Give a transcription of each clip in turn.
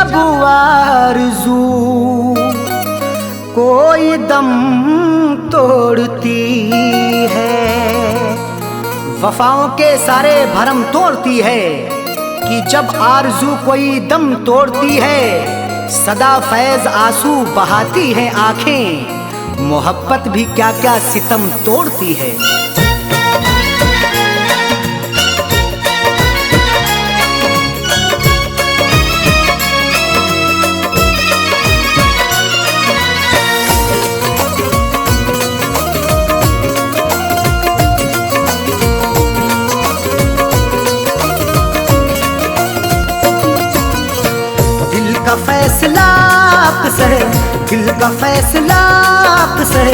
जब आरज़ू कोई दम तोड़ती है, वफाओं के सारे भरम तोड़ती है कि जब आरज़ू कोई दम तोड़ती है। सदा फैज़ आंसू बहाती है आंखें, मोहब्बत भी क्या क्या सितम तोड़ती है। फैसला आपसे, दिल का फैसला आपसे,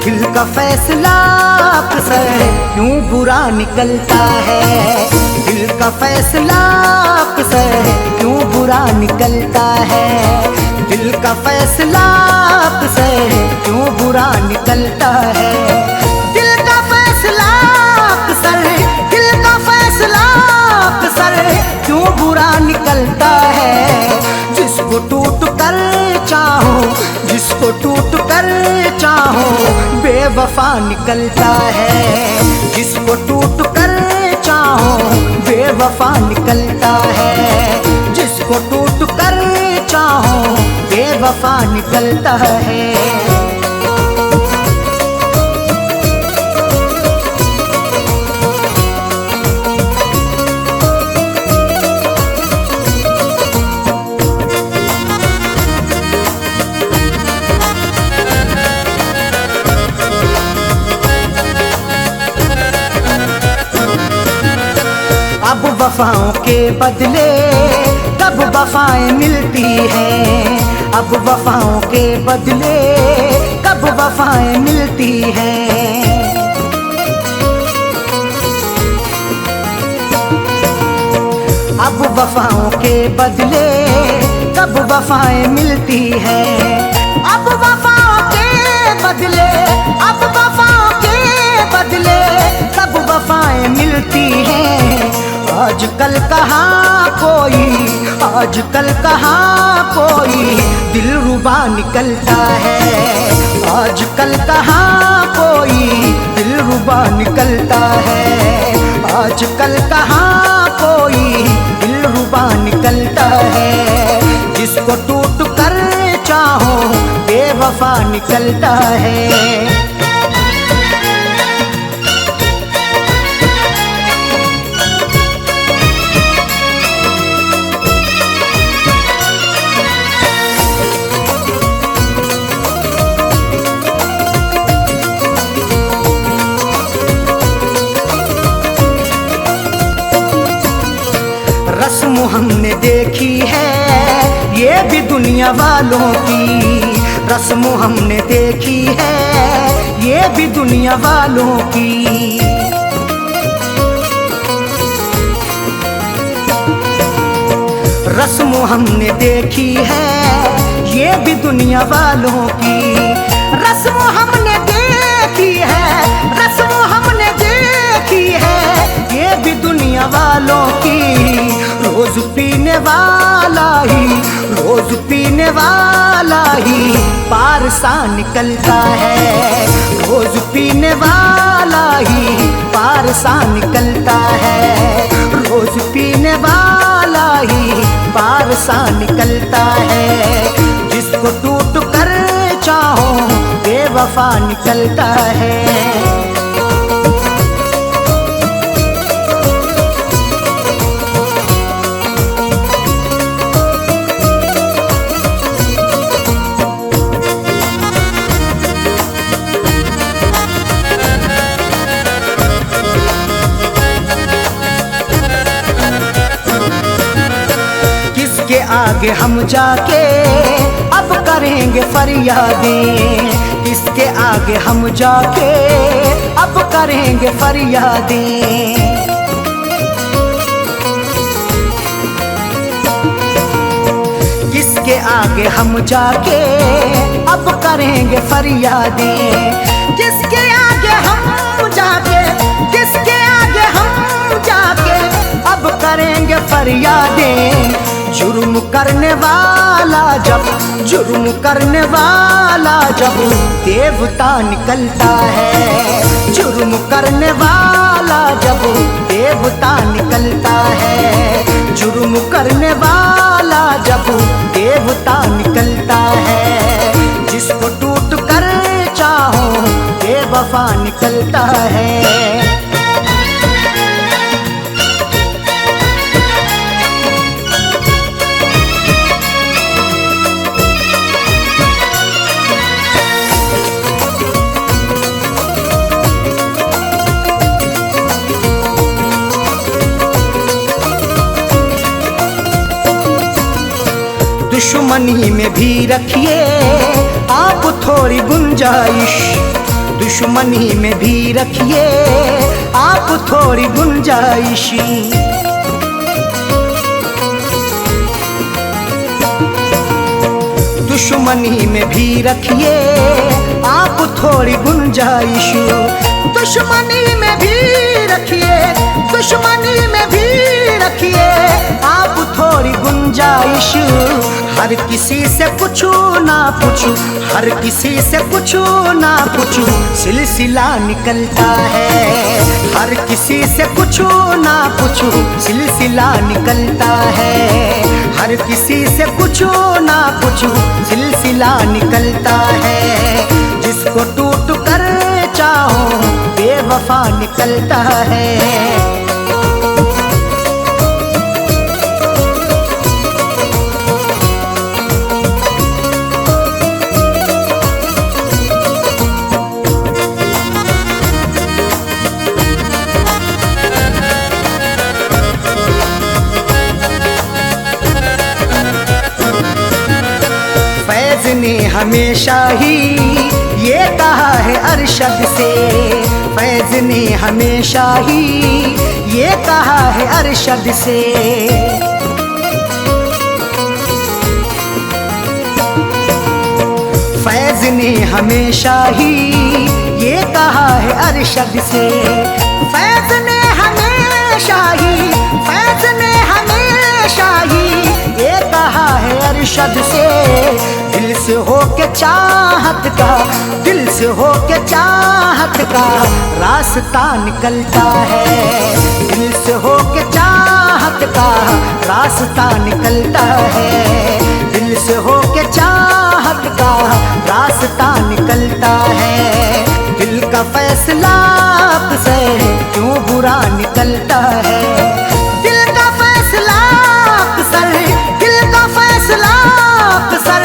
दिल का फैसला आपसे क्यों बुरा निकलता है। दिल का फैसला आपसे क्यों बुरा निकलता है। दिल का फैसला आपसे क्यों बुरा निकलता है। दिल का फैसला आपसे, दिल का फैसला आपसे क्यों बुरा निकलता है। जिसको टूट कर चाहो, जिसको टूट कर चाहो बेवफा निकलता है। जिसको टूट कर चाहो बेवफा निकलता है। जिसको टूट कर चाहो बेवफा निकलता है। अब वफाओं के बदले कब वफाएं मिलती हैं। अब वफाओं के बदले कब वफाएं मिलती हैं। अब वफाओं के बदले कब वफाएं मिलती हैं। अब वफाओं के बदले, अब वफाओं के बदले कब वफाएं मिलती हैं। आजकल कहाँ कोई, आजकल कहाँ कोई दिलरुबा निकलता है। आजकल कहाँ कोई दिलरुबा निकलता है। आजकल कहाँ कोई दिलरुबा निकलता है। जिसको टूट कर चाहो बेवफा निकलता है। रस्म हमने देखी है ये भी दुनिया वालों की। रस्म हमने देखी है ये भी दुनिया वालों की। रस्म हमने देखी है ये भी दुनिया वालों की। रस्म हमने देखी है, रस्म हमने देखी है ये भी दुनिया वालों की। रोज पीने वाला ही, रोज पीने वाला ही पार सा निकलता है। रोज पीने वाला ही पार सा निकलता है। रोज पीने वाला ही पार सा निकलता है। जिसको टूट कर चाहो बेवफा निकलता है। किसके आगे हम जाके अब करेंगे फरियादें। किसके आगे हम जाके अब करेंगे फरियादें। किसके आगे हम जाके अब करेंगे फरियादें। किसके आगे हम जाके, किसके आगे हम जाके अब करेंगे फरियादें। जुर्म करने वाला जब देवता निकलता है। जुर्म करने वाला जब देवता निकलता है। जुर्म करने वाला जब देवता निकलता है। जिसको टूट कर चाहो बेवफा निकलता है। दुश्मनी में भी रखिए आप थोड़ी गुंजाइश। दुश्मनी में भी रखिए आप थोड़ी गुंजाइश। दुश्मनी में भी रखिए आप थोड़ी गुंजाइश। दुश्मनी में भी रखिए, दुश्मनी में भी रखिए आप थोड़ी गुंजाइश। हर किसी से पूछू ना पूछू, हर किसी से पूछू ना पूछू सिलसिला निकलता है। हर किसी से पूछू ना पूछू सिलसिला निकलता है। हर किसी से पूछू ना पूछू सिलसिला निकलता है। जिसको टूट कर चाहो बेवफा निकलता है। फैज़ ने हमेशा ही ये कहा है अरशद से। फैज़ ने हमेशा ही ये कहा है अरशद से। फैज़ ने हमेशा ही ये कहा है अरशद से। फैज़ ने हमेशा ही, फैज़ ने हमेशा ही ये कहा है अरशद से। दिल से हो के चाहत का, दिल से हो के चाहत का रास्ता निकलता है। दिल से हो के चाहत का रास्ता निकलता है। दिल से हो के चाहत का रास्ता निकलता है। दिल का फैसला अक्सर क्यों बुरा निकलता है। दिल का फैसला अक्सर, दिल का फैसला अक्सर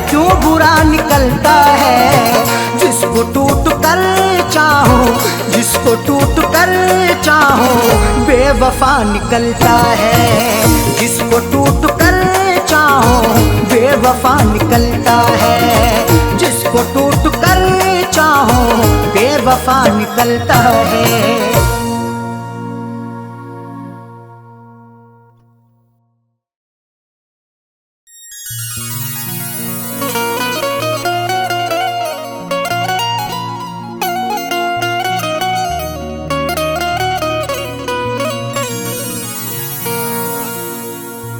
क्यों बुरा निकलता है। जिसको टूट कर चाहो, जिसको टूट कर चाहो बेवफा निकलता है। जिसको टूट कर चाहो बेवफा निकलता है। जिसको टूट कर चाहो बेवफा निकलता है।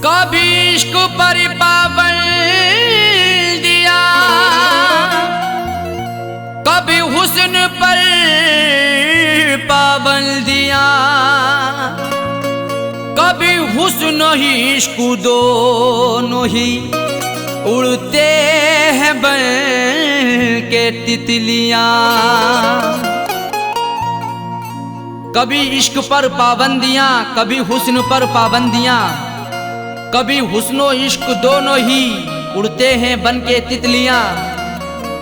कभी इश्क पर पाबंदियाँ, कभी हुस्न पर पाबंदियाँ, कभी हुस्न ही इश्क दोनों ही उड़ते हैं बन के तितलियाँ। कभी इश्क पर पाबंदियाँ, कभी हुस्न पर पाबंदियाँ, कभी हुस्नो इश्क दोनों ही उड़ते हैं बन के तितलियाँ।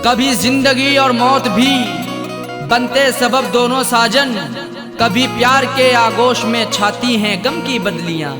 कभी जिंदगी और मौत भी बनते सबब दोनों साजन, कभी प्यार के आगोश में छाती हैं गम की बदलियाँ।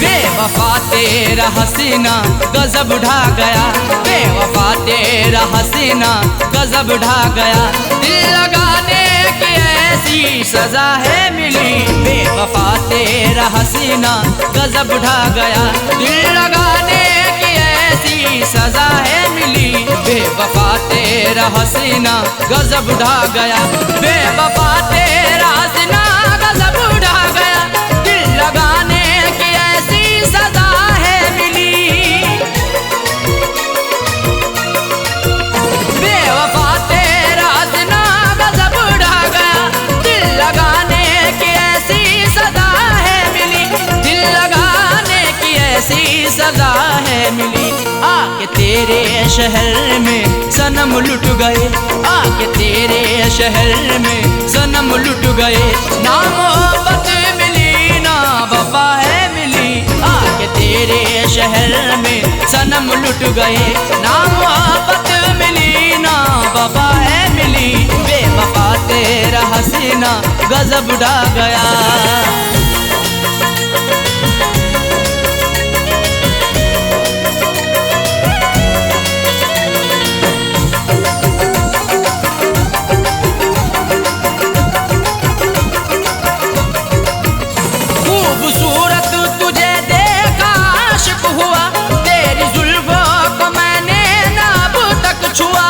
बेवफा तेरा हसीना गजब ढा गया, बेवफा तेरा हसीना गजब ढा गया। दिल लगाने की ऐसी सजा है मिली, बेवफा तेरा हसीना गजब ढा गया। दिल लगाने की ऐसी सजा है मिली, बेवफा तेरा हसीना गजब ढा गया। बेवफा तेरा हसीना गजब ढा गया, दिल लगाने की ऐसी सजा है मिली। बेवफा तेरा हसीना गजब ढा गया, दिल लगाने की ऐसी सजा है मिली, दिल लगाने की ऐसी सजा है मिली। आके तेरे शहर में सनम लुट गए, आके तेरे शहर में सनम लुट गए। ना मोहब्बत मिली ना वफा है मिली, आके तेरे शहर में सनम लुट गए। ना मोहब्बत मिली ना वफा है मिली, बेवफा तेरा हसीना गजब ढा गया। खूबसूरत तुझे देखा आशिक हुआ, तेरी जुल्फों को मैंने ना अब तक छुआ।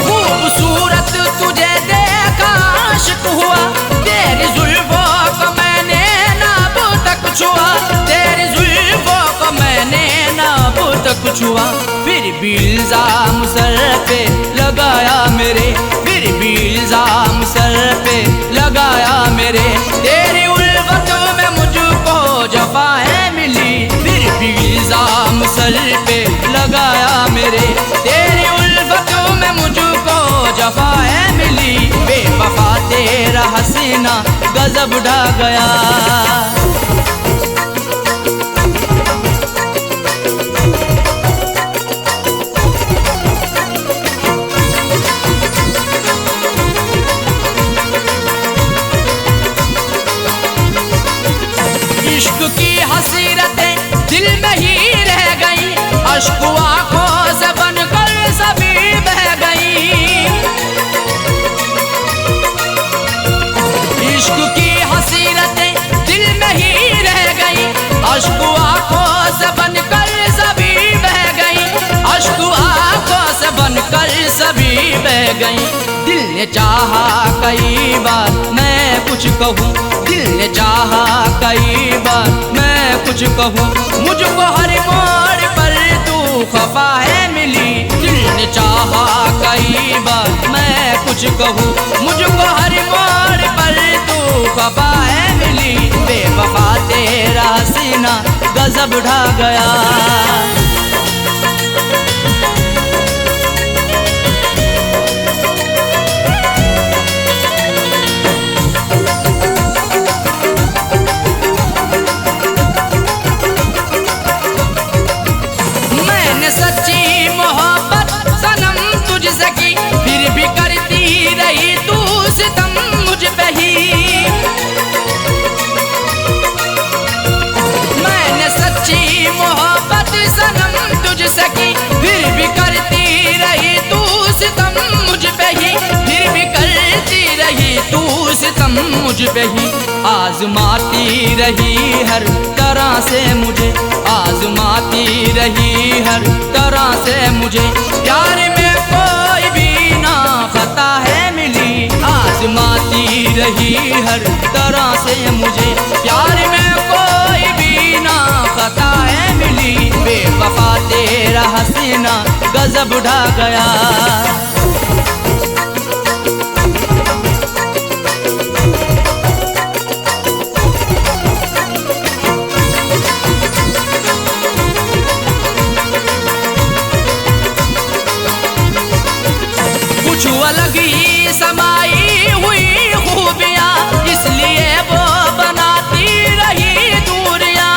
खूबसूरत तुझे देखा आशिक हुआ, तेरी जुल्फों को मैंने ना अब तक छुआ, तेरी जुल्फों को मैंने ना अब तक छुआ। फिर भी इल्जाम सर पे लगाया मेरे, फिर भी इल्जाम सर पे लगाया मेरे। तेरी उल्फत में मुझको जफाएं मिली, फिर भी इल्जाम सर पे लगाया मेरे। तेरी उल्फत में मुझको जफाएं मिली, बेवफा तेरा हसीना गजब ढा गया। इश्क की हसीरतें दिल में ही रह गई, अश्क आंखों से बनकर सभी बह गई। इश्क की हसीरतें दिल में ही रह गई, अश्क आंखों से बनकर सभी बह गई, अश्क आंखों से बनकर सभी बह गई। दिल ने चाहा कई बार मैं कुछ कहूँ, दिल ने चाहा कई बार मैं कुछ कहूँ, मुझको हर मोड़ पर तू खफा है मिली। दिल ने चाहा कई बार मैं कुछ कहूँ, मुझको हर मोड़ पर तू खफा है मिली, बेवफा तेरा हसीना गजब ढा गया। सच्ची मोहब्बत सनम तुझसे की, फिर भी करती रही तू सितम मुझ पे ही। मैंने सच्ची मोहब्बत सनम तुझसे की, फिर भी करती रही तू सितम मुझ पे ही, फिर भी करती रही तू सितम मुझ पे ही। आजमाती रही हर तरह से मुझे, आजमाती रही हर तरह से मुझे। प्यार में कोई भी ना खता है मिली, आजमाती रही हर तरह से मुझे। प्यार में कोई भी ना खता है मिली, बेवफा तेरा हसीना गजब ढा गया। कुछ अलग ही समाई हुई खूबियाँ, इसलिए वो बनाती रही दूरियाँ।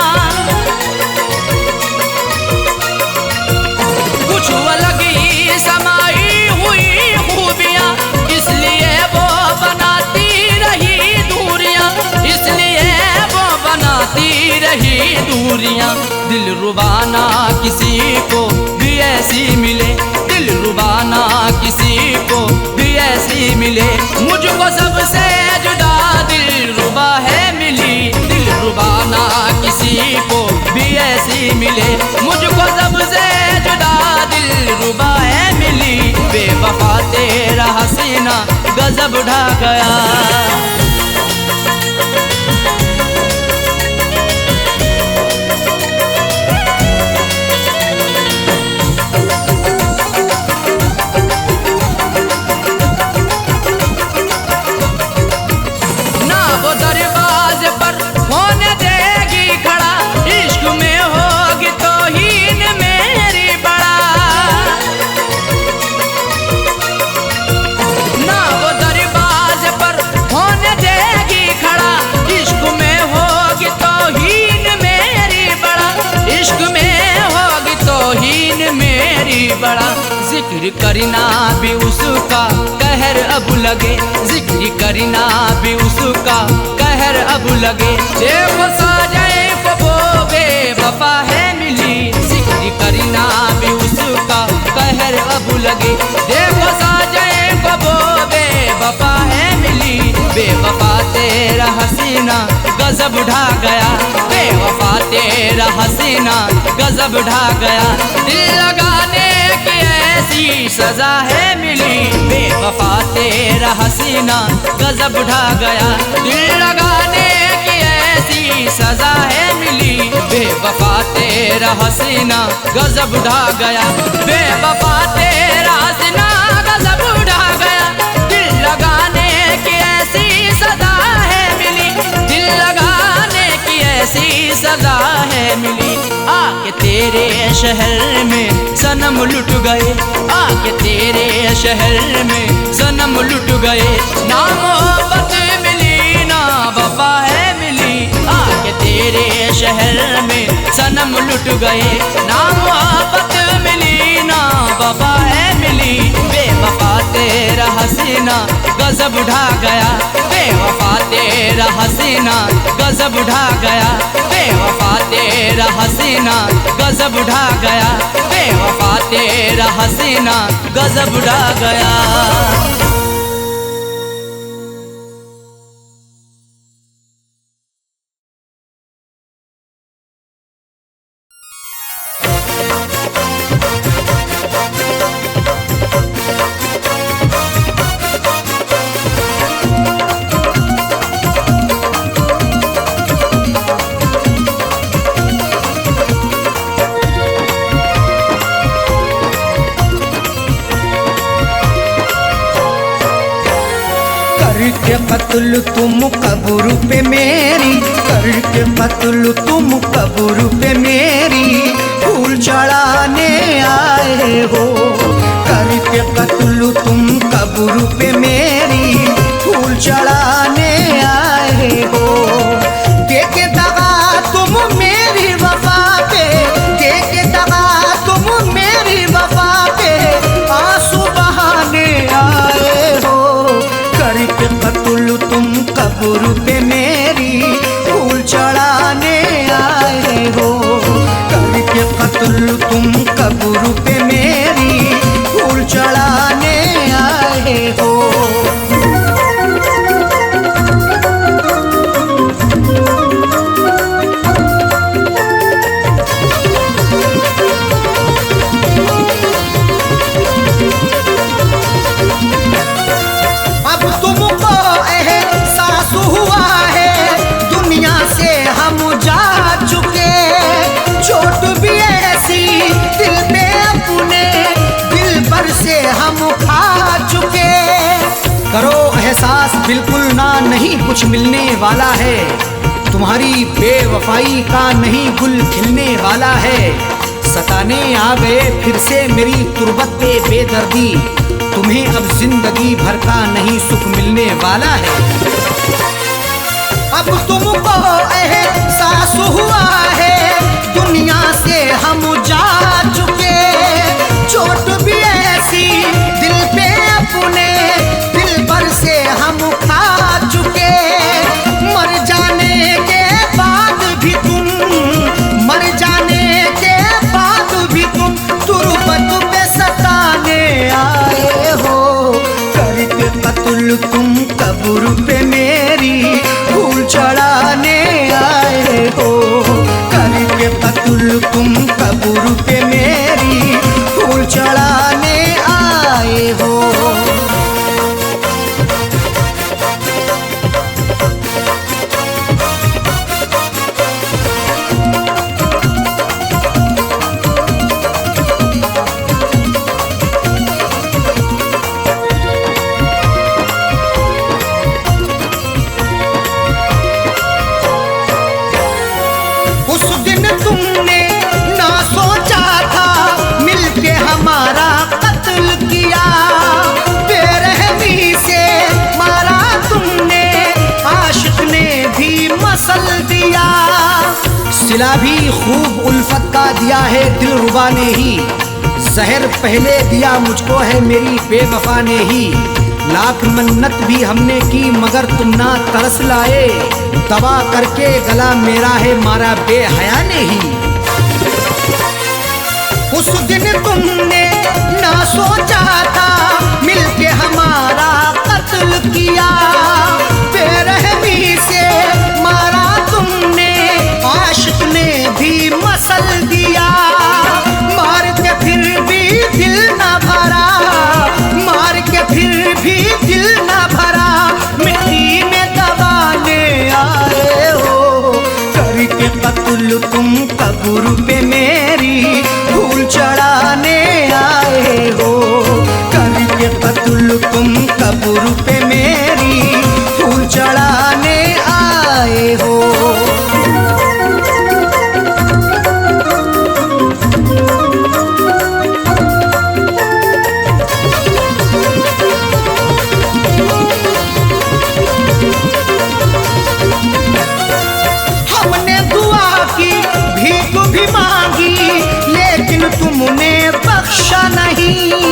कुछ अलग ही समाई हुई खूबियाँ, इसलिए वो बनाती रही दूरियाँ, इसलिए वो बनाती रही दूरियाँ। दिल रुबाना किसी को भी ऐसी मिले, दिल दिलरुबा ना किसी को भी ऐसी मिले, मुझको सबसे जुदा दिलरुबा है मिली। दिलरुबा ना किसी को भी ऐसी मिले, मुझको सबसे जुदा दिलरुबा है मिली। बेवफा तेरा हसीना गजब ढा गया। बड़ा जिक्र करना भी उसका कहर अब लगे, जिक्र करना भी उसका कहर अब लगे। देखो साजाए वो बेवफा है मिली, जिक्र करना भी उसका कहर अब लगे। देखो साजाए वो बेवफा है मिली। बेवफा तेरा हसीना गजब ढा गया, बेवफा तेरा हसीना गजब ढा गया। दिल लगाने की ऐसी सजा है मिली, बेवफा तेरा हसीना गजब ढा गया। दिल लगाने की ऐसी सजा है मिली, बेवफा तेरा हसीना गजब ढा गया। बेवफा तेरा हसीना गजब ढा गया। दिल लगाने की ऐसी सजा है मिली, दिल लगाने की ऐसी सजा है मिली। आके तेरे शहर में सनम लुट गए, आके तेरे शहर में सनम लुट गए। ना मोहब्बत मिली ना वफा है मिली, आके तेरे शहर में सनम लुट गए। ना मोहब्बत मिली ना वफा है मिली, बेवफा तेरा हसीना गजब ढा गया। बेवफा तेरा हसीना गजब ढा गया, बेवफा तेरा हसीना गजब ढा गया। बेवफा तेरा हसीना गजब ढा गया। करके कत्ल तुम कब्र पे मेरी, करके कत्ल तुम कब्र पे मेरी, फूल चढ़ाने आए हो। करके कत्ल तुम कब्र पे मेरी, फूल चढ़ाने आए हो। देके दगा तुम मेरी वफा पे, देके दगा तुम मेरी वफा पे, आंसू बहाने आए हो। करके कत्ल तुम कब्र पे मेरी, फूल चढ़ाने आए हो। करके कत्ल तुम कब्र पे मेरी, फूल चढ़ाने आए हो। अब तुमको एहसास हुआ है, दुनिया से हम जा चुके। चोट भी ऐसी दिल पे अपने, दिल पर से हम खा चुके। करो एहसास बिल्कुल ना, नहीं कुछ मिलने वाला है। तुम्हारी बेवफाई का नहीं गुल खिलने वाला है। सताने आ गए फिर से मेरी तुरबत पे बेदर्दी, तुम्हें अब जिंदगी भर का नहीं सुख मिलने वाला है। अब तुमको एहसास हुआ है, दुनिया से हम जा चुके। चोट भी ऐसी दिल पे अपने, दिल पर से हम खा चुके। मर जाने के बाद भी तुम, मर जाने के बाद भी तुम तुरबत पे सताने मसल दिया। सिला भी खूब उल्फत का दिया है दिलरुबा ने ही, जहर पहले दिया मुझको है मेरी बेवफा ने ही। लाख मन्नत भी हमने की मगर तुम ना तरस लाए, दवा करके गला मेरा है मारा बेहया ने ही। उस दिन तुमने ना सोचा था मिलके हमारा कत्ल किया, बेरहमी से मारा तुमने आशिक ने भी मसल दिया। मार के फिर भी दिल ना भरा, मार के फिर भी दिल ना भरा, मिट्टी में दबाने आए हो। करके कत्ल तुम कब्र पे मेरी फूल चढ़ाने आए हो। करके कत्ल तुम कब्र पे मेरी फूल चढ़ाने आए हो। हमने दुआ की भीख भी मांगी लेकिन तुमने बख्शा नहीं,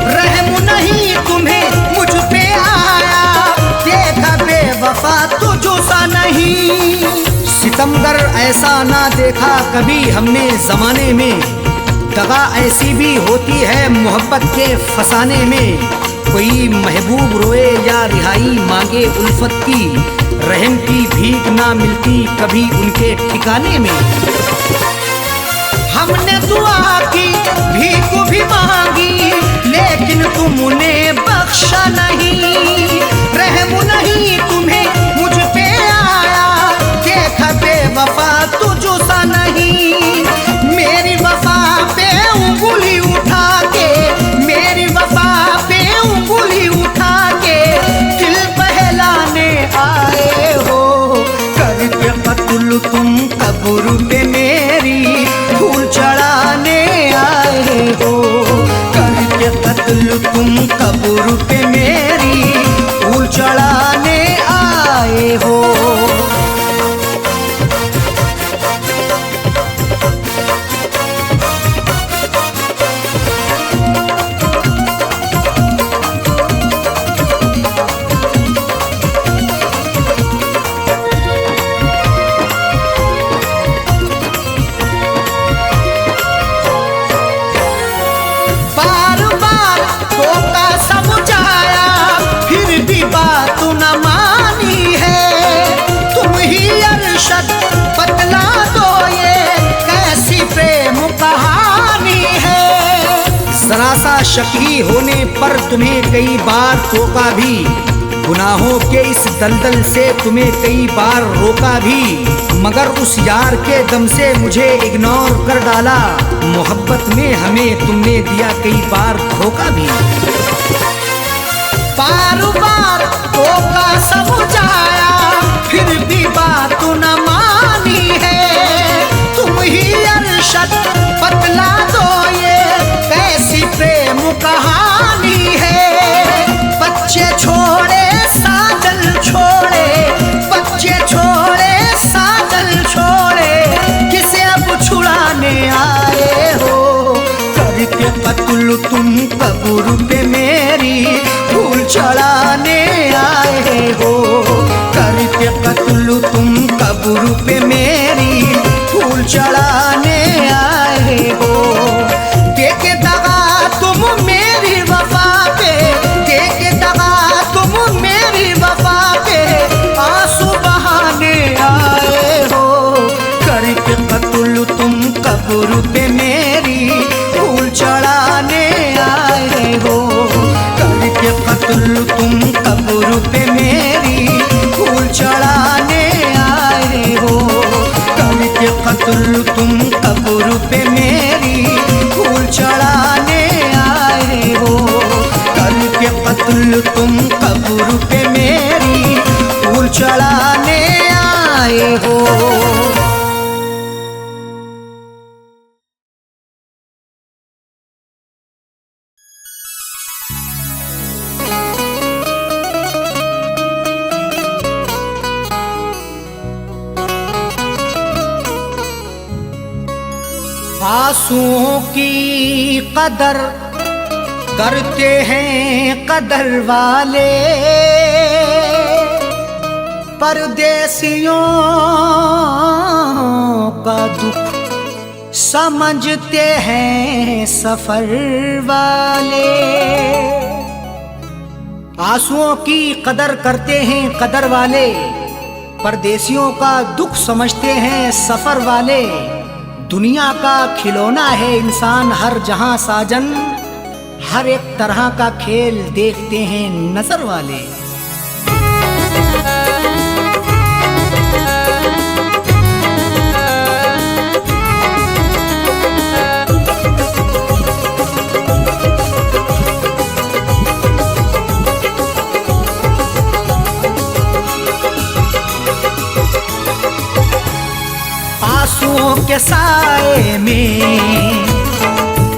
रहम नहीं तुम्हें मुझ पे आया, देखा बेवफा तुझसा नहीं। सितमगर ऐसा ना देखा कभी हमने जमाने में, दगा ऐसी भी होती है मोहब्बत के फसाने में। कोई महबूब रोए या रिहाई मांगे उल्फत की, रहम की भीख ना मिलती कभी उनके ठिकाने में। हमने दुआ की भीख भी मांगी लेकिन तुमने बख्शा नहीं, रहम नहीं तुम्हें मुझ पे आया, देखा बेवफा तुझसा नहीं। मेरी वफा पे उंगली उठा के, मेरी वफा पे उंगली उठा के दिल बहलाने आए हो। करके कत्ल तुम कब्र पे मेरी फूल चढ़ाने आए हो। करके कत्ल तुम कब्र पे मेरी फूल चढ़ाने आए हो। बार बार धोखा समझाया फिर भी बात न मानी है। तुम ही अरशद बतला दो ये कैसी प्रेम कहानी है। जरा सा शकी होने पर तुम्हें कई बार टोका भी, गुनाहों के इस दलदल से तुम्हें कई बार रोका भी, मगर उस यार के दम से मुझे इग्नोर कर डाला। मोहब्बत में हमें तुमने दिया कई बार धोखा भी। बार बार धोखा समझाया फिर भी बात न मानी है। तुम ही अरशद बतला दो ये कैसी प्रेम कहानी है। बच्चे छोड़े साजल छोड़े, बच्चे छोड़े साजल छोड़े, किसे अब छुड़ाने आए हो। करके कत्ल तुम कब्र पे मेरी फूल चढ़ाने आए हो। करके कत्ल तुम कब्र पे मेरी फूल चढ़ाने आए हो। देके दगा तुम मेरी वफा पे, देके दगा तुम मेरी वफा पे, आंसू बहाने आए हो। करके कत्ल तुम कब्र पे मेरी फूल चढ़ाने आए हो। करके कत्ल तुम कब्र पे मेरी फूल चढ़ाने आए हो। करके कत्ल तुम कब्र पे मेरी फूल चढ़ाने आए हो। करके कत्ल तुम कब्र पे मेरी फूल चढ़ाने आए हो। आंसुओं की कदर करते हैं कदर वाले, परदेसियों का दुख समझते हैं सफर वाले। आंसुओं की कदर करते हैं कदर वाले, परदेसियों का दुख समझते हैं सफर वाले। दुनिया का खिलौना है इंसान हर जहां साजन, हर एक तरह का खेल देखते हैं नजर वाले। आंसुओं के साए में,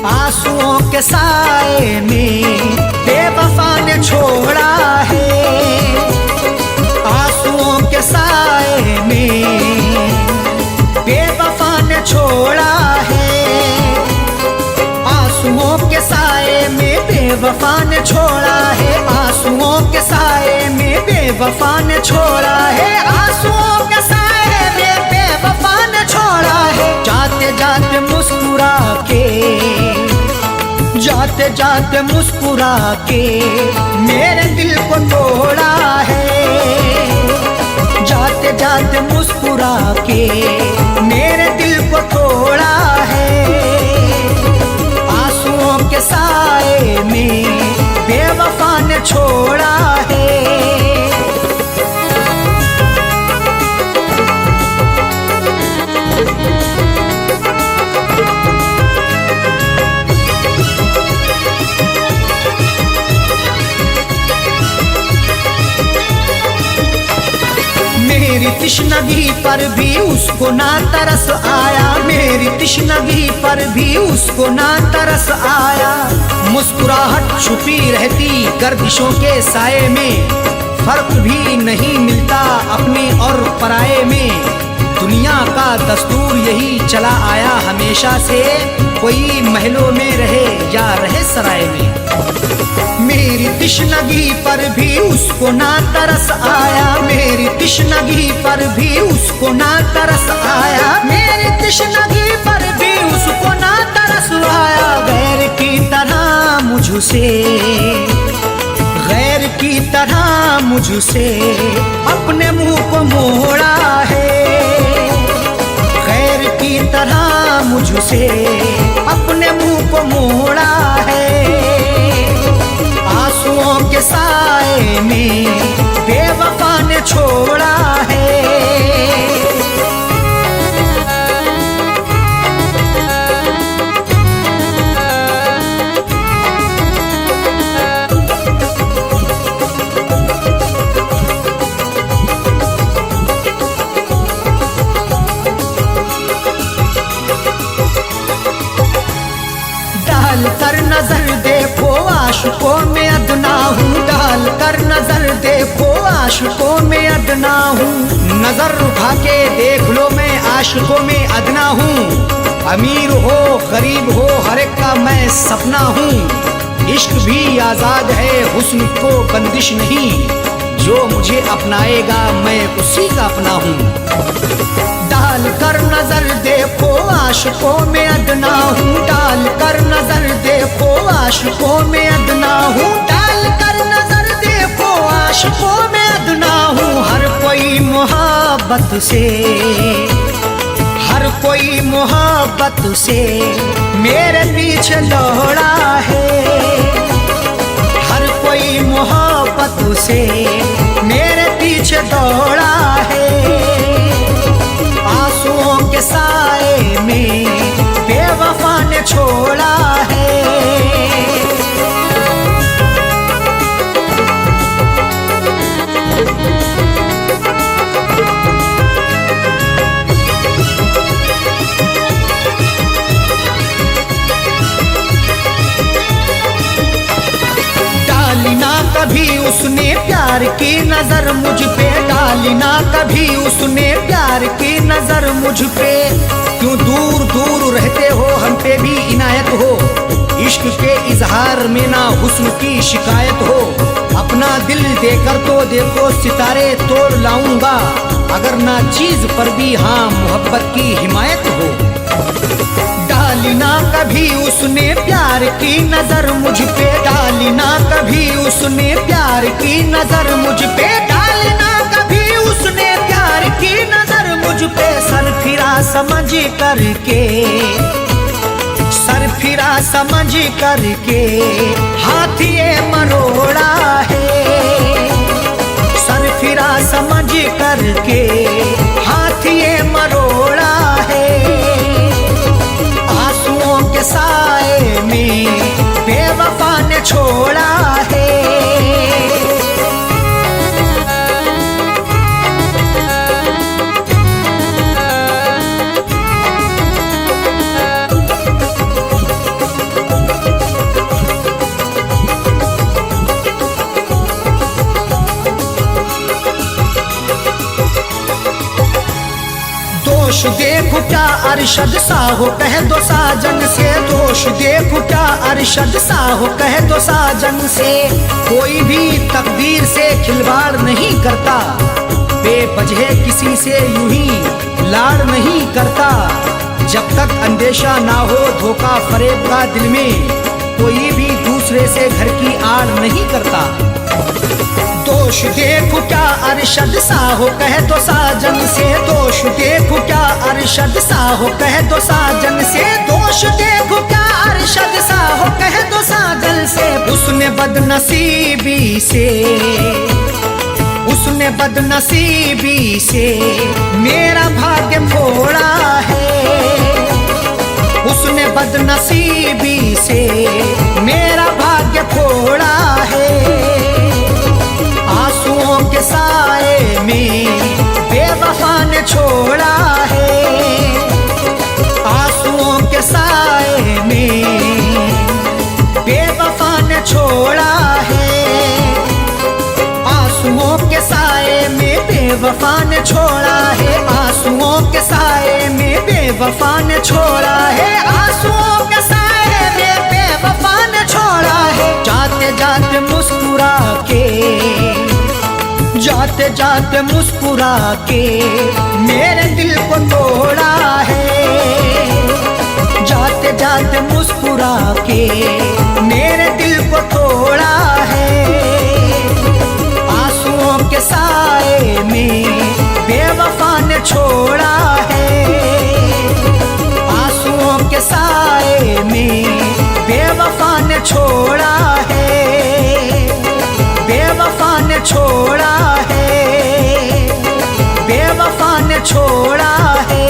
आंसुओं के साए में बेवफा ने छोड़ा है। आंसुओं के साए में बेवफा ने छोड़ा है। आंसुओं के साए में बेवफा ने छोड़ा है। आंसुओं के साए में बेवफा ने छोड़ा है। आंसुओं के साए में बेवफा ने छोड़ा है। जाते जाते मुस्कुरा के, जाते जाते मुस्कुरा के मेरे दिल को तोड़ा है। जाते जाते मुस्कुरा के मेरे दिल को तोड़ा है। आंसुओं के साए में बेवफा ने छोड़ा है। मेरी तिश्नगी पर भी उसको ना तरस आया। मेरी तिश्नगी पर भी उसको ना तरस आया। मुस्कुराहट छुपी रहती गर्दिशों के साए में, फर्क भी नहीं मिलता अपने और पराये में। दुनिया का दस्तूर यही चला आया हमेशा से, कोई महलों में रहे या रहे सराय में। मेरी तिश्नगी पर भी उसको ना तरस आया। मेरी तिश्नगी पर भी उसको ना तरस आया। मेरी तिश्नगी पर भी उसको ना तरस आया। गैर की तरह मुझसे, गैर की तरह मुझसे अपने मुंह को मोड़ा है। गैर की तरह मुझसे अपने मुंह को मोड़ा है। आंसुओं के साए में बेवफा ने छोड़ा है। डाल कर नजर देखो आशिकों में अदना हूँ। डाल कर नजर देखो आशिकों में अदना हूँ। नजर उठा के देख लो मैं आशिकों में अदना हूँ। अमीर हो गरीब हो हर एक का मैं सपना हूँ। इश्क भी आजाद है हुस्न को बंदिश नहीं, जो मुझे अपनाएगा मैं उसी का अपना हूँ। डाल कर नजर देखो आशिकों में अदना हूँ। डाल कर नजर देखो आशिकों में अदना हूँ। डाल कर नजर देखो आशिकों में अदना हूँ। हर कोई मोहब्बत से, हर कोई मोहब्बत से मेरे पीछे दौड़ा है। हर कोई मोहब्बत से मेरे पीछे दौड़ा है। आंसुओं के साए में बेवफा ने छोड़ा है। डाली ना कभी उसने प्यार की नजर मुझ पे, डाली ना कभी उसने प्यार की नजर मुझ पे। क्यों दूर दूर रहते हो के इजहार में ना हुस्न की शिकायत हो। अपना दिल देकर तो देखो सितारे तोड़ लाऊंगा, अगर ना चीज पर भी हाँ मोहब्बत की हिमायत हो। डाली ना कभी उसने प्यार की नजर मुझ पे, डाली ना कभी उसने प्यार की नजर मुझ पे, डाली ना कभी उसने प्यार की नजर मुझ पे। सर फिरा समझ करके, सर फिरा समझ करके हाथ ये मरोड़ा है। सर फिरा समझ करके हाथ ये मरोड़ा है। आंसुओं के साए में बेवफा ने छोड़ा है। दोष देखो क्या अरशद सा हो कह दो साजन से, दोष देखो क्या अरशद सा हो कह दो साजन से। कोई भी तकदीर से खिलवाड़ नहीं करता, बेवजह किसी से यूं ही लाड़ नहीं करता। जब तक अंदेशा ना हो धोखा फरेब का दिल में, कोई भी दूसरे से घर की आड़ नहीं करता। दोष देखो क्या अरशद सा हो कह दो साजन से, दोष देखो क्या अरशद सा हो कह दो साजन से, दोष देखो क्या अरशद सा हो कह दो साजन से। उसने बदनसीबी से, उसने बदनसीबी से मेरा भाग्य फोड़ा है। उसने बदनसीबी से मेरा भाग्य फोड़ा है। आंसुओं के साए में बेवफा ने छोड़ा है। आंसुओं के साए में बेवफा ने छोड़ा है। आंसुओं के साए में बेवफा ने छोड़ा है। आंसुओं के साए में बेवफा ने छोड़ा है। आंसुओं के साए में बेवफा ने छोड़ा है। जाते जाते मुस्कुरा के, जाते जाते मुस्कुरा के मेरे दिल को तोड़ा है। जाते जाते मुस्कुरा के मेरे दिल को तोड़ा है। आंसुओं के साए में बेवफा ने छोड़ा है। आंसुओं के साए में बेवफा ने छोड़ा है। बेवफा ने छोड़ा है। बेवफा ने छोड़ा है।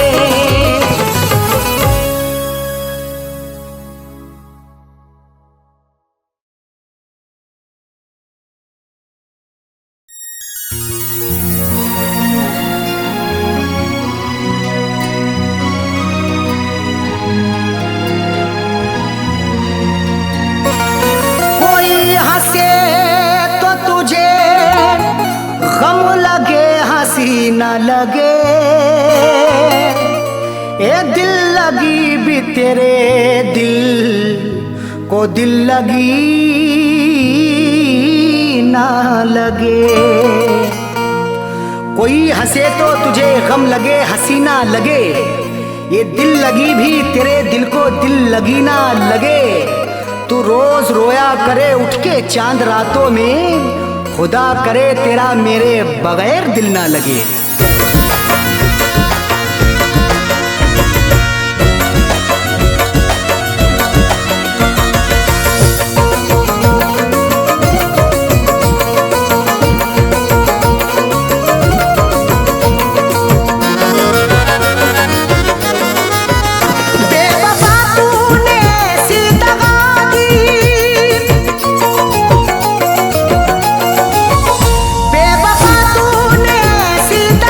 कोई हंसे तो तुझे गम लगे, हंसी न लगे। ए दिल लगी भी तेरे दिल को दिल लगी ना लगे। कोई हंसे तो तुझे गम लगे, हंसी ना लगे। ये दिल लगी भी तेरे दिल को दिल लगी ना लगे। तू रोज रोया करे उठ के चांद रातों में, खुदा करे तेरा मेरे बगैर दिल ना लगे। सीता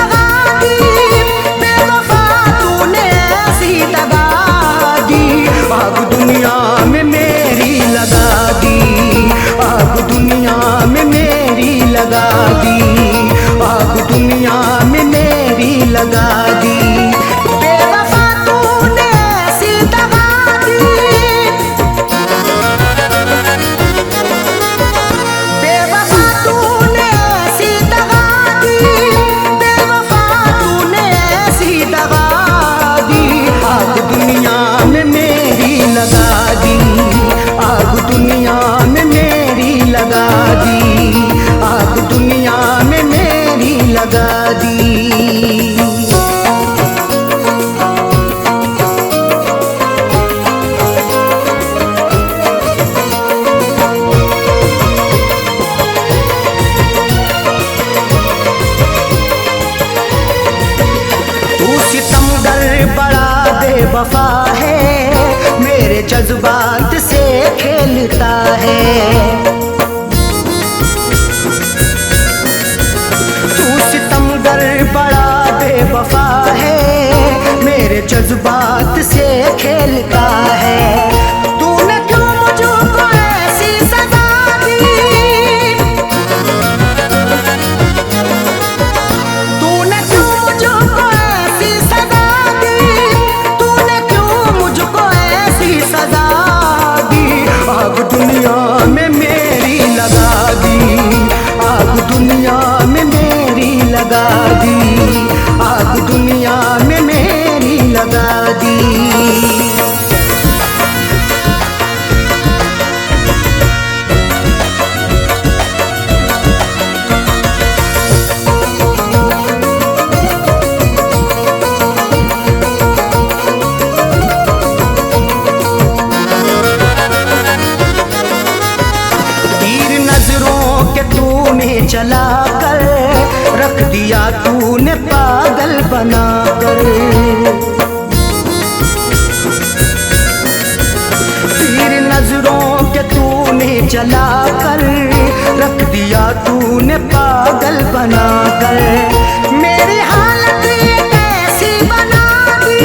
बेवफा है, मेरे जज्बात से खेलता है। तू सितमगर बड़ा बेवफा है, मेरे जज्बात से खेलता है। तूने क्यों मुझको ऐसी सजा दी, तूने क्यों मुझको ऐसी सजा दी, तूने क्यों मुझको ऐसी सजा दी। आग दुनिया में मेरी लगा दी, आग दुनिया में मेरी लगा दी, आग दुनिया में मेरी लगा दी। तीर नजरों के तूने चला कर रख दिया, तूने पागल बनाकर। तीर नजरों के तूने चला कर रख दिया, तूने पागल बनाकर। मेरी हालत ये कैसी बना दी,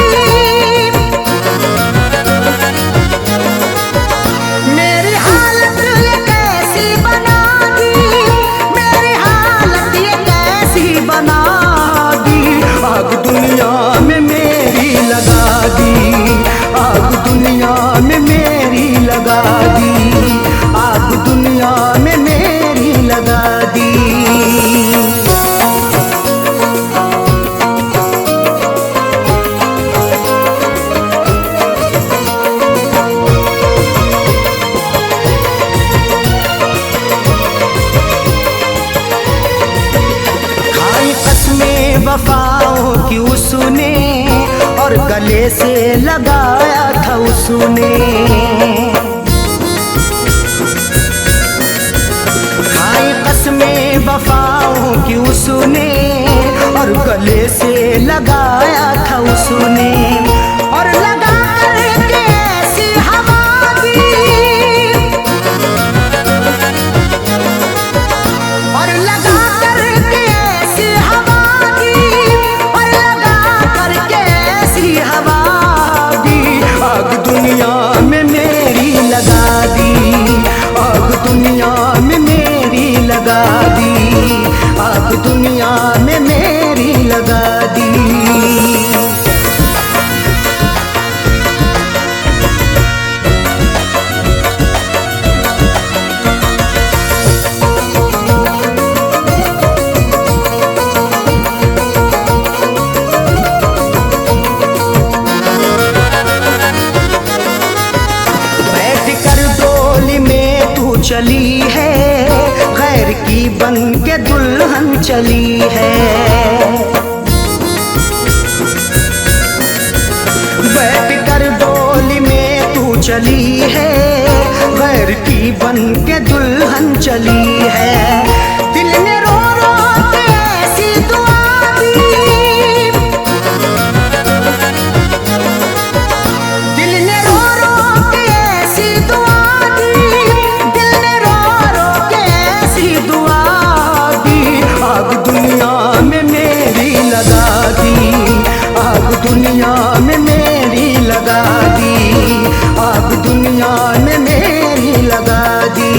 मेरी हालत ये कैसी बना दी, मेरी हालत ये कैसी बना दी। आग दुनिया में मेरी लगा दी, आग दुनिया में मेरी लगा दी, आग दुनिया में मेरी लगा दी। वफाओं की उसने और गले से लगाया था उसने। खाई कसमें वफाओं की उसने और गले से लगाया था उसने। और लगा के ऐसी हवा दी, और लगा करके ऐसी हवा दी, और लगा करके ऐसी हवा दी। आग दुनिया में मेरी लगा दी, आग दुनिया में मेरी लगा दी, आग दुनिया में मेरी लगा दी। चली है गैर की बन के दुल्हन चली है। बैठ कर डोली में तू चली है गैर की बन के दुल्हन चली है। दिल ने रो रो के ऐसी दुआ दी, दिल ने रो रो के ऐसी दुआ दी, दिल ने रो रो के ऐसी दुआ दी। आग दुनिया में मेरी लगा दी, आग दुनिया में मेरी लगा दी, आग दुनिया में मेरी लगा दी।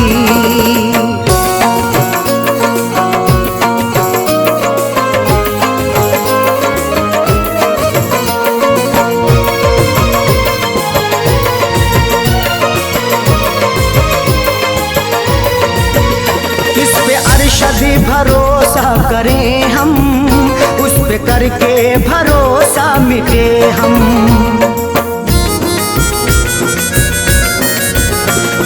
अर्शद भरोसा करें हम, उस पे करके भरोसा मिटे हम।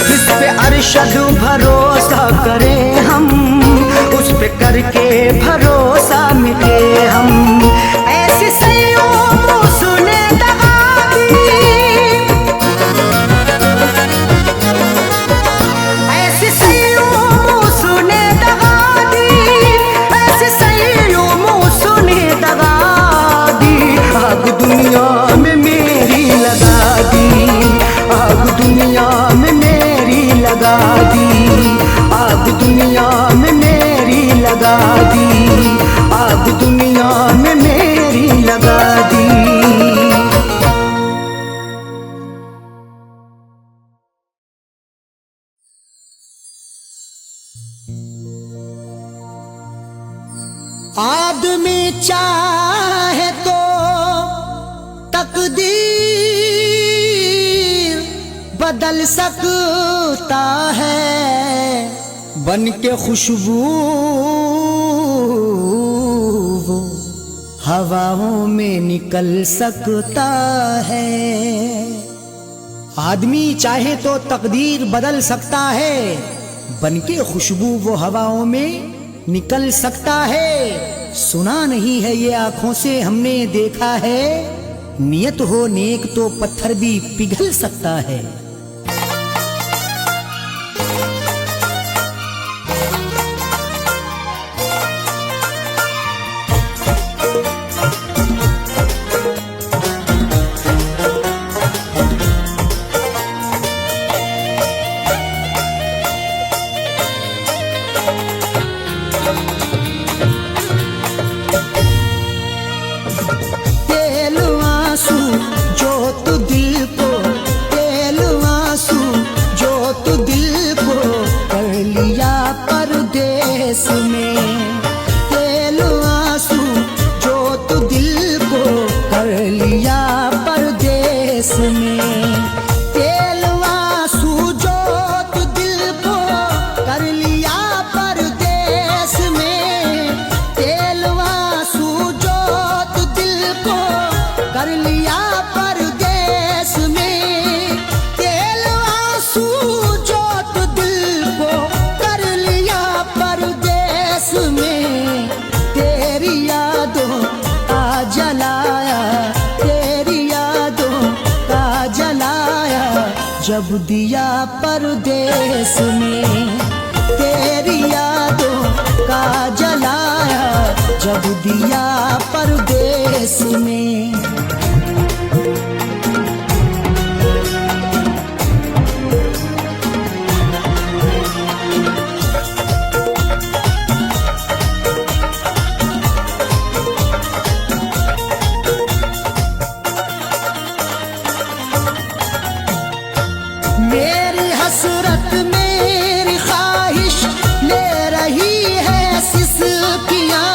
इस पे अर्शद भरोसा करें हम, उस पे करके भरोसा मिटे हम। ऐसी सैयों सुने दगा दी, ऐसी सैयों सुने दगा दी, ऐसी सैयों सुने दगा दी। आग दुनिया में मेरी आदमी चाहे तो तकदीर बदल सकता है, बन के खुशबू वो हवाओं में निकल सकता है। आदमी चाहे तो तकदीर बदल सकता है, बनके खुशबू वो हवाओं में निकल सकता है। सुना नहीं है ये आंखों से हमने देखा है, नियत हो नेक तो पत्थर भी पिघल सकता है। जब दिया परदेस में, तेरी यादों का जलाया जब दिया परदेस में। मेरी हसरत मेरी ख्वाहिश ले रही है सिसकियाँ,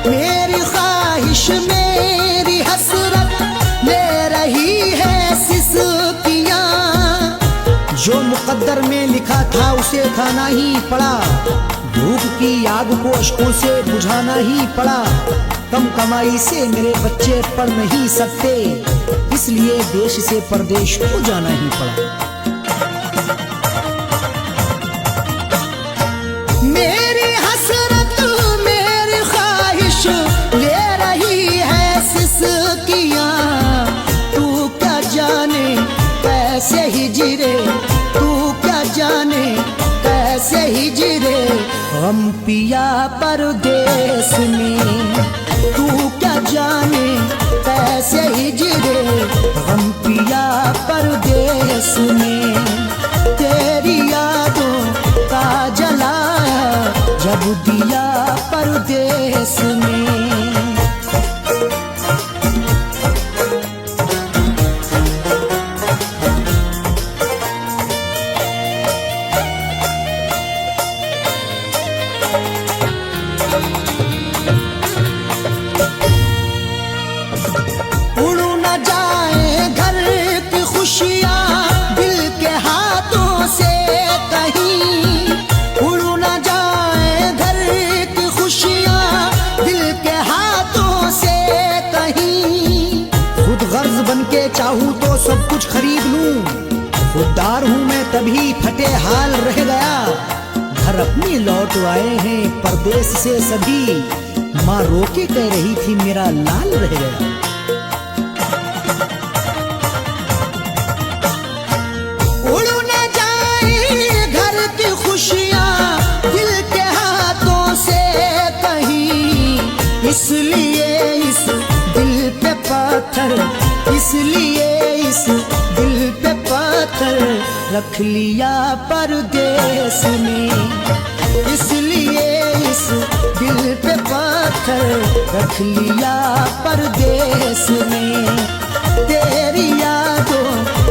मेरी ख्वाहिश मेरी हसरत ले रही है सिसकियाँ। जो मुकद्दर में लिखा था उसे खाना ही पड़ा, भूख की आग को अश्कों से बुझाना ही पड़ा। कम कमाई से मेरे बच्चे पढ़ नहीं सकते, इसलिए देश से परदेश को जाना ही पड़ा। मेरी हसरत मेरी ख्वाहिश ले रही है सिसकियाँ, तू क्या जाने कैसे हिजरे, तू क्या जाने कैसे हिजरे गम पिया परदेस में। तू क्या जाने कैसे हिजरे गम पिया परदेस में। तेरी यादों का जलाया जब दिया परदेस में। चाहूं तो सब कुछ खरीद लूं, खुददार हूं मैं तभी फटे हाल रह गया। घर अपनी लौट आए हैं परदेस से सभी, माँ रोके कह रही थी मेरा लाल रह गया। उड़ न जाए घर की खुशियां दिल के हाथों से कहीं, इसलिए इस दिल पे पत्थर, इसलिए इस दिल पे पत्थर रख लिया परदेस में। इसलिए इस दिल पे पत्थर रख लिया परदेस में। तेरी यादों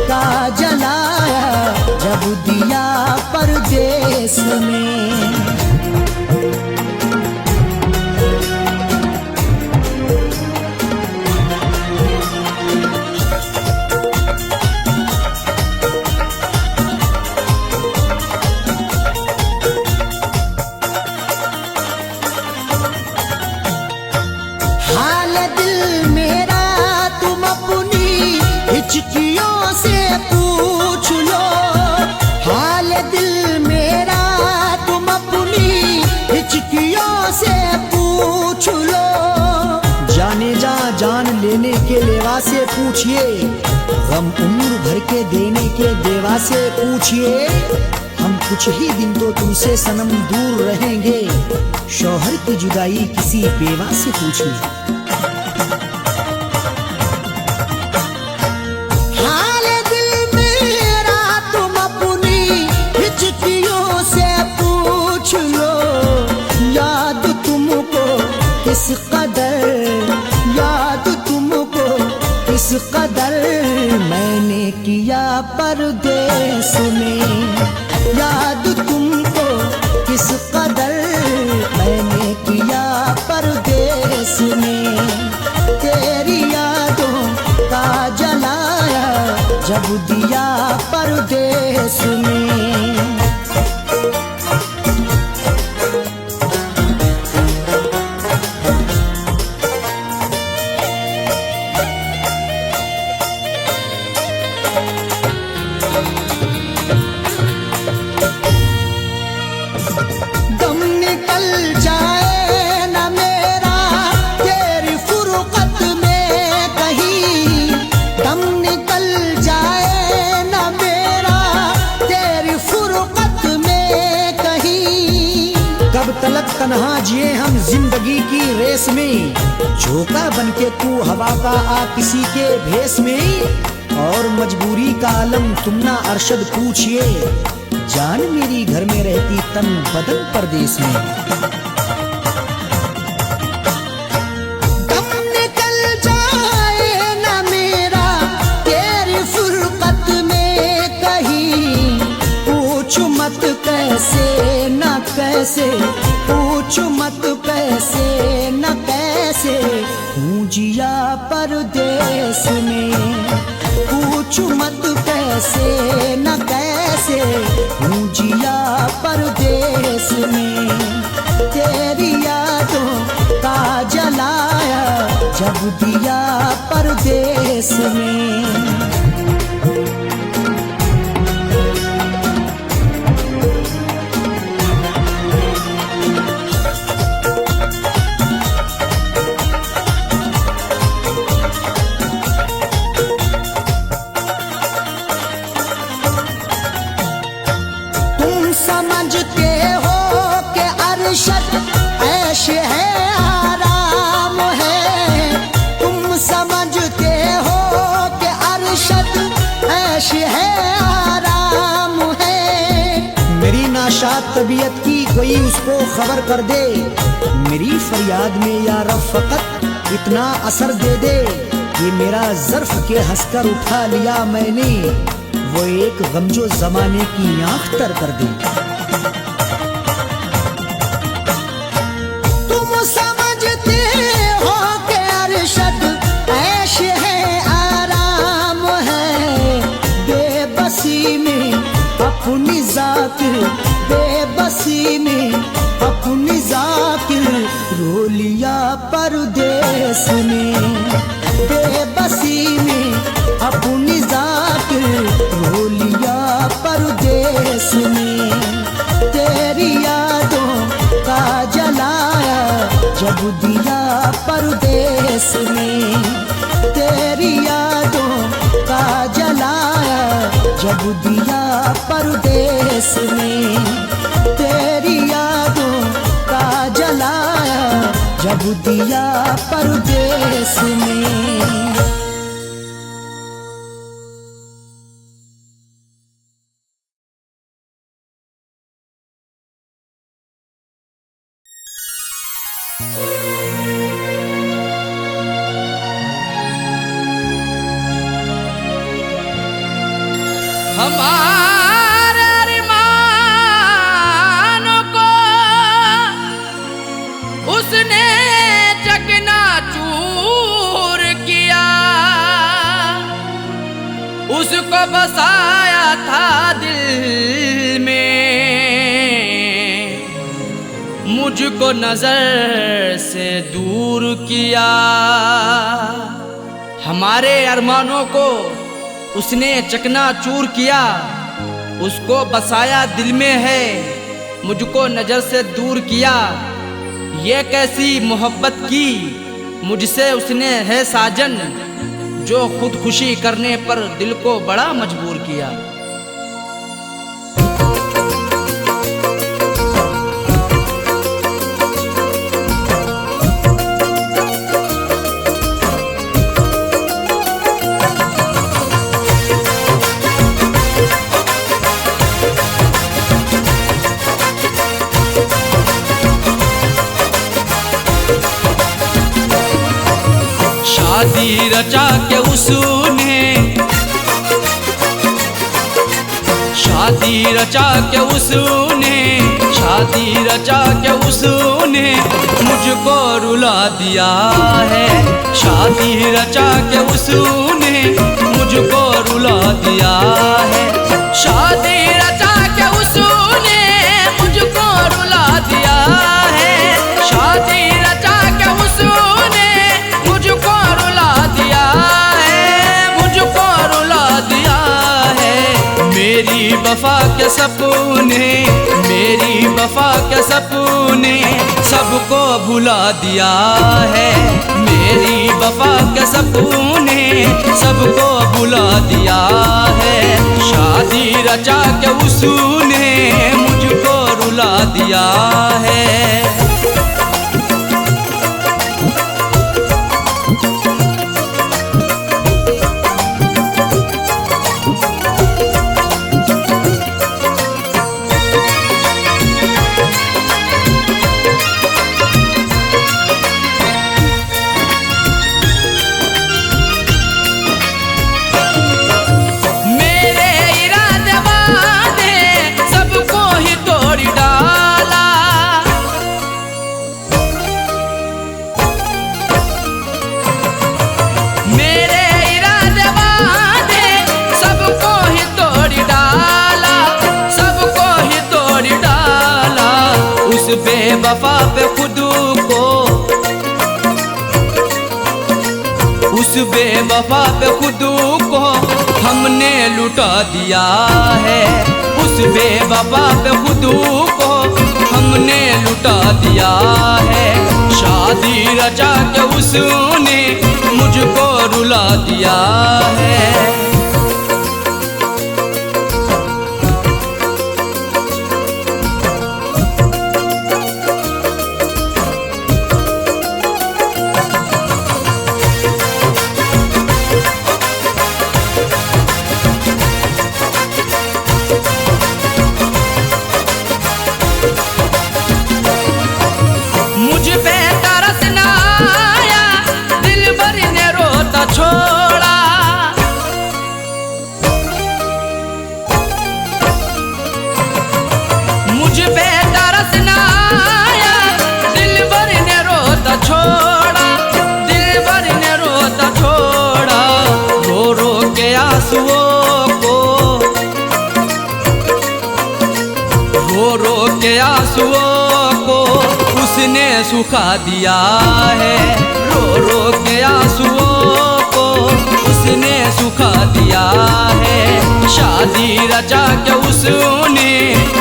का जलाया जब दिया परदेस में। के लेवा से पूछिए, गम उम्र भर के देने के देवा से पूछिए। हम कुछ ही दिन तो तुमसे सनम दूर रहेंगे, शौहर की जुदाई किसी बेवा से पूछिए। हाल दिल मेरा तुम अपनी हिचकियों से पूछ लो, याद तुमको किस कदर, याद तुमको किस कदर मैंने किया परदेस में, याद तुमको किस कदर मैंने किया परदेस में। तेरी यादों का जलाया जब दिया परदेस में। तलक तन्हा जिए हम जिंदगी की रेस में, झोंका बनके तू हवा का आ किसी के भेस में। और मजबूरी का आलम तुम ना अरशद पूछिए, जान मेरी घर में रहती तन बदन परदेस में। दम निकल जाए ना मेरा तेरी फुरकत में कहीं, पूछ मत कैसे न कैसे, पूछ मत कैसे न कैसे हूँ जिया परदेस में। पूछ मत कैसे न कैसे हूँ जिया परदेस में। तेरी यादों का जलाया जब दिया परदेस में। समझते हो कि अरशद ऐश है आराम है, तुम समझते हो कि अरशद ऐश है आराम है। मेरी नाशाद तबीयत की कोई उसको खबर कर दे, मेरी फरियाद में या रब फकत इतना असर दे दे। ये मेरा ज़र्फ के हंसकर उठा लिया मैंने, वो एक गम जो जमाने की आंख तर कर दे। तुम समझते हो कि अरशद ऐश है आराम है, बेबसी में अपनी जाकिर, बेबसी में अपनी जाकिर रो लिया परदेस में। बेबसी में अपनी जाकिर रो लिया परदेस में। तेरी यादों का जलाया जब दिया परदेस में। तेरी यादों का जलाया जब दिया परदेस में। तेरी यादों का जलाया जब दिया परदेस में। हमारे अरमानों को उसने चकनाचूर किया, उसको बसाया था दिल में, मुझको नजर से दूर किया। हमारे अरमानों को उसने चकनाचूर किया, उसको बसाया दिल में है, मुझको नजर से दूर किया। ये कैसी मोहब्बत की मुझसे उसने है साजन, जो खुदकुशी करने पर दिल को बड़ा मजबूर किया। शादी रचा के उसने, शादी रचा के उसने, शादी रचा के उसने मुझको रुला दिया है। शादी रचा के उसने मुझको रुला दिया है। शादी रचा के उसने मुझको रुला दिया है। शादी रचा के उसने मुझको रुला दिया है, मुझको रुला दिया है। मेरी वफा के सपने, मेरी वफा के सपने सबको भुला दिया है। मेरी वफा के सपने सबको भुला दिया है। शादी रचा के उसने मुझको रुला दिया है। बेवफा पे खुद को, उस बेवफा पे खुद को हमने लुटा दिया है। उस बेवफा पे खुद को हमने लुटा दिया है। शादी रचा के उसने मुझको रुला दिया है। मुझ पे तरस ना आया, दिल भर ने रोता छोड़ा। मुझ पे तरस ना आया, दिल भर ने रोता छोड़ा। दिल भर ने रोता छोड़ा। रो रो के आंसुओं को, रो रो के आंसुओं को उसने सुखा दिया है। रो रो के आंसुओं को उसने सुखा दिया है। शादी रचा के उसने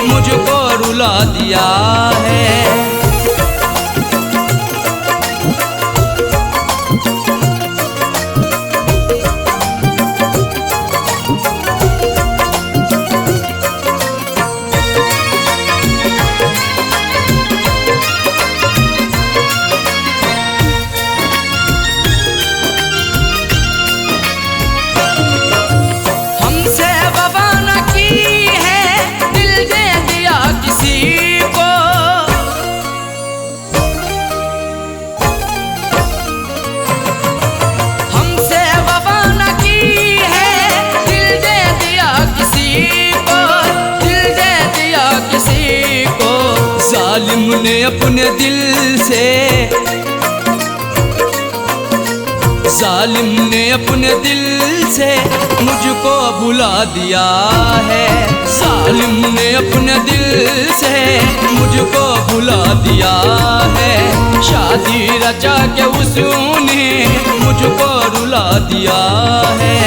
मुझको रुला दिया है। जालिम ने अपने दिल से, जालिम ने अपने दिल से मुझको भुला दिया है। जालिम ने अपने दिल से मुझको भुला दिया है। शादी रचा के उसने मुझको रुला दिया है।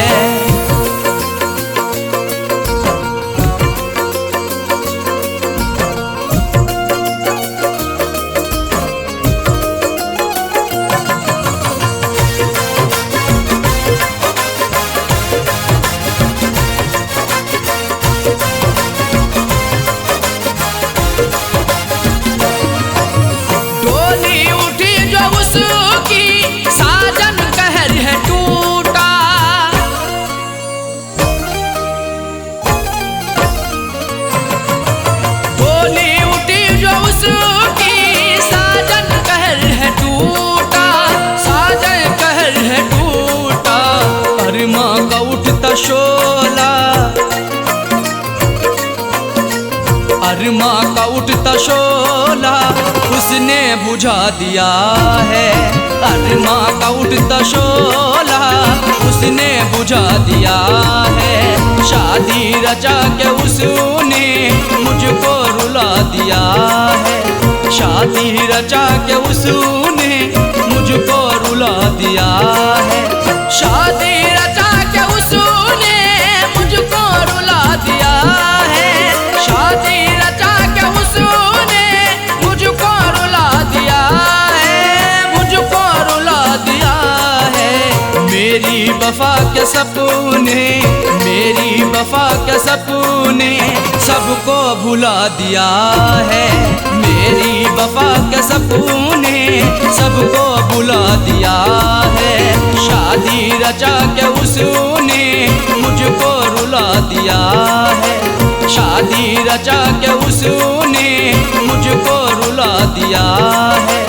शोला, अरमा का उठता शोला उसने बुझा दिया है। अरमा का उठता शोला उसने बुझा दिया है। शादी रचा के उसने मुझको रुला दिया है। शादी रचा के उसने मुझको रुला दिया है। शादी रचा के उसने मुझको रुला दिया है। शादी रचा के उसने मुझको रुला दिया है। मुझको रुला दिया है। मेरी वफा के सपने, मेरी वफा के सपने सबको भुला दिया है। मेरी वफा के सपने सबको भुला दिया है। शादी रचा के उसने मुझको रुला दिया है। शादी रचा के उसने मुझको रुला दिया है।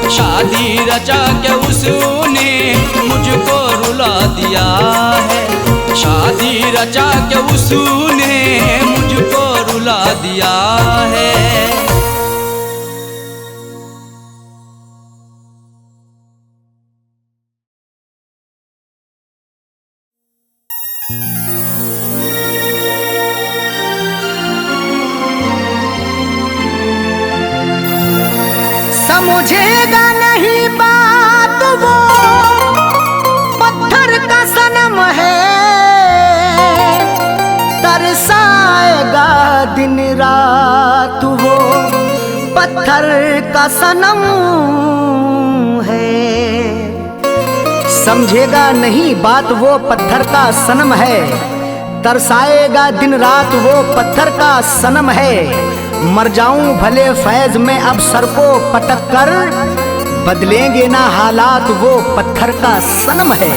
शादी रचा के उसने मुझको रुला दिया है। शादी रचा के उसने मुझको रुला दिया है। समझेगा नहीं बात वो पत्थर का सनम है। तरसाएगा दिन रात वो पत्थर का सनम है। समझेगा नहीं बात वो पत्थर का सनम है। तरसाएगा दिन रात वो पत्थर का सनम है। मर जाऊं भले फैज में अब सर को पटक कर, बदलेंगे ना हालात वो पत्थर का सनम है।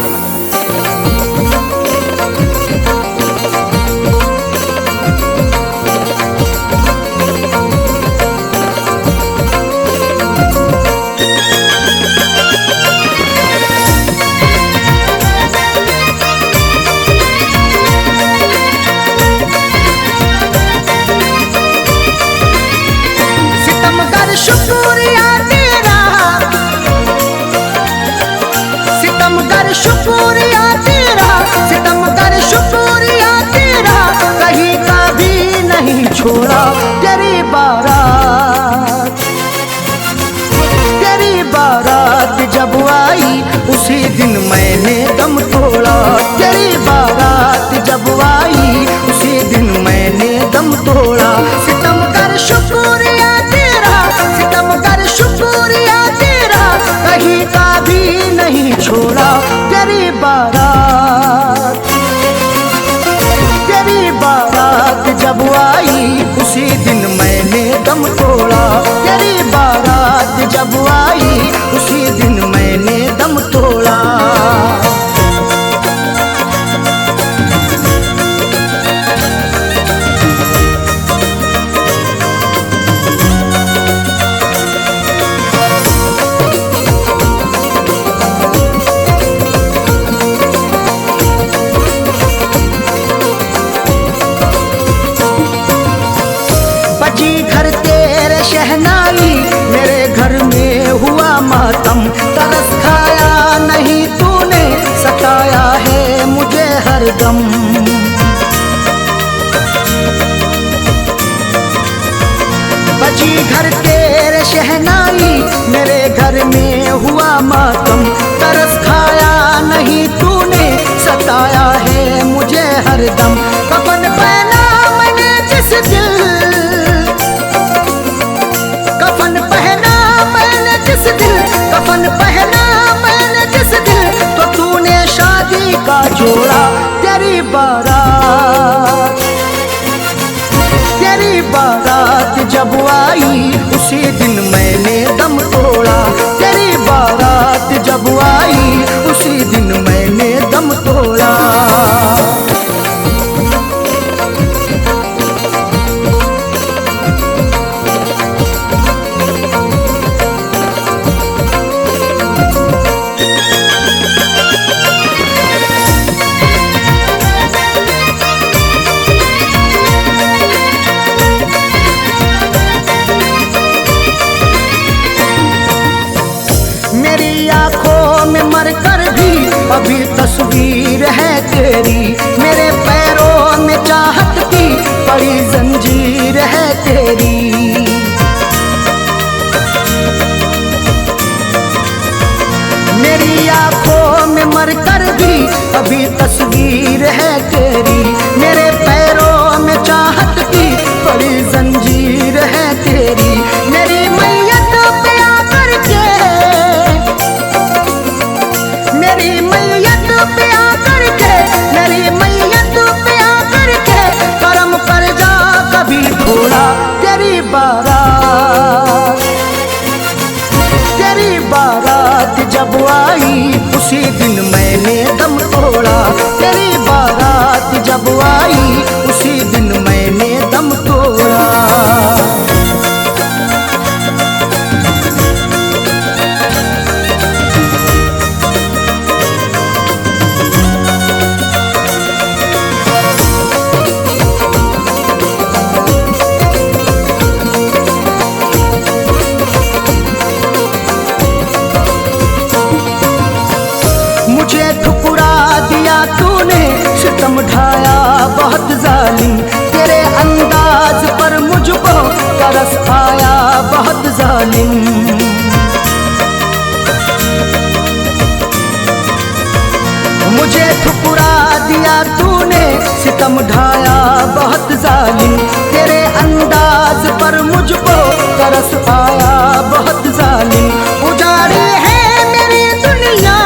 शुक्रिया तेरा, सितमगर शुक्रिया तेरा, सितमगर शुक्रिया तेरा, कहीं का भी नहीं छोड़ा तेरी बारात। तेरी बारात जब आई उसी दिन मैंने दम तोड़ा। तेरी बारात जब आई उसी दिन मैंने दम तोड़ा। सितमगर शुक्रिया तेरा, सितमगर शुक्रिया तेरा, कहीं का भी नहीं छोड़ा तेरी बारात। तेरी बारात जब आई उसी दिन मैंने दम तोड़ा। तेरी बारात जब आई उसी दिन मैंने दम तोड़ा। शहनाई मेरे घर में हुआ मातम। तरस खाया नहीं तूने, सताया है मुझे हरदम। बची घर तेरे शहनाई मेरे घर में हुआ मातम। तरस खाया नहीं तूने, सताया है मुझे हरदम। कफन पहना मैंने जिस दिल, कफन पहना मैंने जिस दिल, कफन पहना मैंने जिस दिल, तो तूने शादी का जोड़ा। तेरी बारात, तेरी बारात जब आई उसी दिन मैंने दम तोड़ा। तेरी बारात जब आई उसी दिन मैंने दम तोड़ा। तस्वीर है तेरी, मेरे पैरों में चाहत की बड़ी जंजीर है तेरी। मेरी आंखों में मरकर भी अभी तस्वीर है तेरी, मेरे पैरों में चाहत की बड़ी जंजीर है तेरी। मेरी मैयत पे आकर के, मेरी मैयत पे आकर के, मेरी मैयत पे आकर के करम कर जा कभी थोड़ा। तेरी बारात, तेरी बारात जब आई उसी दिन मैंने दम तोड़ा। तेरी बारात जब आई उसी दिन मैंने दम तोड़ा। मुझे ठुकरा दिया तूने, सितम ढाया बहुत जालिम, तेरे अंदाज पर मुझको तरस आया बहुत जालिम। मुझे ठुकरा दिया तूने, सितम ढाया बहुत जालिम, तेरे अंदाज पर मुझको तरस आया बहुत जालिम। उजाड़ी है मेरी दुनिया,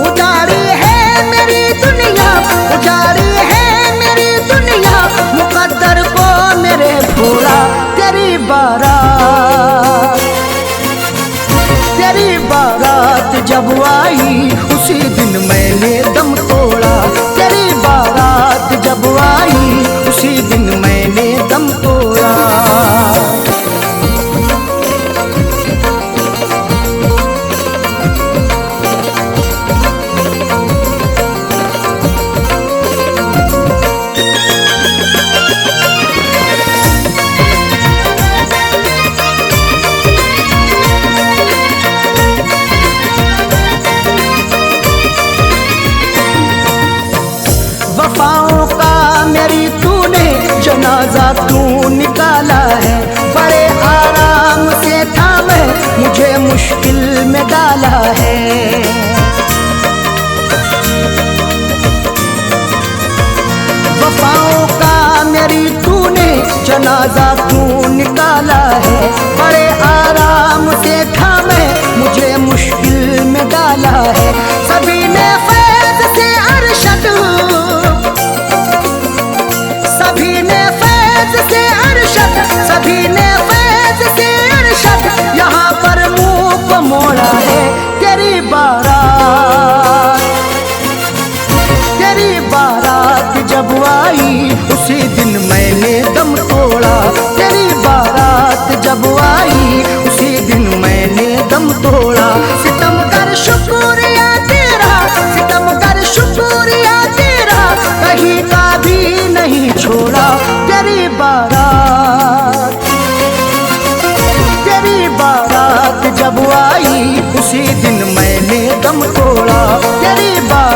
उजाड़ी है मेरी दुनिया, उजाड़ी है मेरी दुनिया, मुकद्दर को मेरे भोला। तेरी बारात, तेरी बारात जब आई उसी दिन मैंने दम तोड़ा। तेरी बारात जब आई उसी दिन मैंने दम तोड़ा। वफाओं का मेरी तूने जनाजा तू निकाला है, बड़े आराम से था मैं मुझे मुश्किल में डाला है। वफाओं का मेरी तूने जनाजा तू निकाला है, बड़े आराम से था मैं मुझे मुश्किल में डाला है। सभी ने फैज से अरशद, सभी ने फैज से अरशद, सभी ने फैज से अरशद यहाँ पर मुंह को मोड़ा है। तेरी बारात, तेरी बारात जब आई उसी दिन मैंने दम तोड़ा। तेरी बारात जब आई उसी दिन मैंने दम तोड़ा। सितम कर शुक्रिया तेरा, सितम कर शुक्रिया तेरा, कहीं का भी नहीं छोड़ा। तेरी बारात, तेरी बारात जब आई उसी दिन मैंने दम तोड़ा। तेरी बारात